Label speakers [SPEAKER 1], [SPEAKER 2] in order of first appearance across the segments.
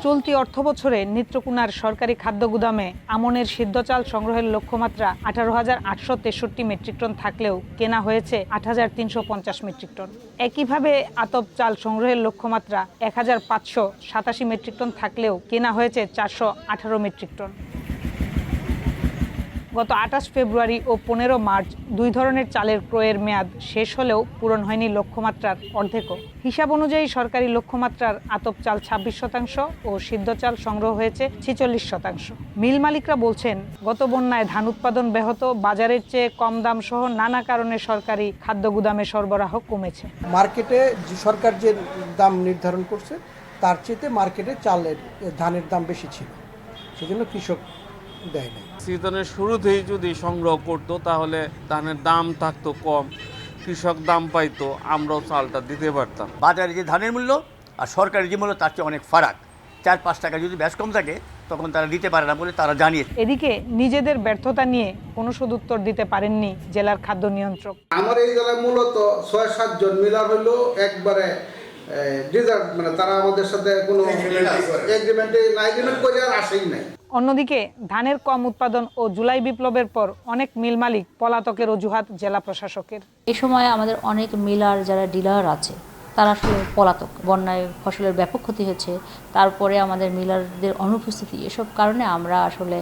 [SPEAKER 1] চলতি অর্থবছরে নেত্রকোনার সরকারি খাদ্য গুদামে আমনের সিদ্ধ চাল সংগ্রহের লক্ষ্যমাত্রা 18,863 মেট্রিক টন থাকলেও কেনা হয়েছে 8,350 মেট্রিক টন। একইভাবে আতপ চাল সংগ্রহের লক্ষ্যমাত্রা 1,587 মেট্রিক টন থাকলেও কেনা হয়েছে 418 মেট্রিক টন। গত 28 ফেব্রুয়ারি ও 15 মার্চ দুই ধরনের চালের ক্রয়ের মেয়াদ শেষ হলেও পূরণ হয়নি লক্ষ্যমাত্রার অর্ধেকও। হিসাব অনুযায়ী সরকারি লক্ষ্যমাত্রার আতপ চাল 26% ও সিদ্ধ চাল সংগ্রহ হয়েছে 46%। মিল মালিকরা বলছেন, গত বন্যায় ধান উৎপাদন ব্যাহত, বাজারের চেয়ে কম দাম সহ নানা কারণে সরকারি খাদ্য গুদামে সরবরাহ কমেছে।
[SPEAKER 2] মার্কেটে সরকার যে দাম নির্ধারণ করছে তার চেয়ে মার্কেটে ধানের দাম বেশি ছিল, সেজন্য কৃষক দেয় না।
[SPEAKER 3] সিজনের শুরুতেই যদি সংগ্রহ করতো তাহলে ধানের দাম থাকতো কম, কৃষক দাম পাইতো, আমরাও চালটা দিতে পারতাম।
[SPEAKER 4] বাজারে যে ধানের মূল্য আর সরকারি যে মূল্য তার চেয়ে অনেক ফারাক। 4-5 টাকা যদি ব্যাস কম থাকে তখন তারা দিতে পারে না বলে তারা জানিয়েছে।
[SPEAKER 1] এদিকে নিজেদের ব্যর্থতা নিয়ে কোনো সদুত্তর দিতে পারেননি জেলার খাদ্য নিয়ন্ত্রক।
[SPEAKER 5] আমার এই জেলায় মূলত 6-7 জন মিলার হইলো একবারে ডিজার্ট, মানে তারা আমাদের সাথে কোনো এগ্রিমেন্ট করে আর আসেই নাই।
[SPEAKER 1] অন্যদিকে ধানের কম উৎপাদন ও জুলাই বিপ্লবের পর অনেক মিল মালিক পলাতকের অজুহাত জেলা প্রশাসকের।
[SPEAKER 6] এই সময় আমাদের অনেক মিলার যারা ডিলার আছে তারা আসলে পলাতক। বন্যায় ফসলের ব্যাপক ক্ষতি হয়েছে, তারপরে আমাদের মিলারদের অনুপস্থিতি, এসব কারণে আমরা আসলে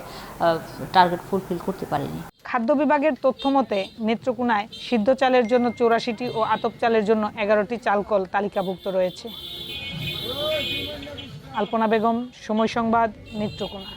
[SPEAKER 6] টার্গেট ফুলফিল করতে পারিনি।
[SPEAKER 1] খাদ্য বিভাগের তথ্য মতে নেত্রকোনায় সিদ্ধ চালের জন্য 84টি ও আতপ চালের জন্য 11টি চালকল তালিকাভুক্ত রয়েছে। আলপনা বেগম, সময় সংবাদ, নেত্রকোনা।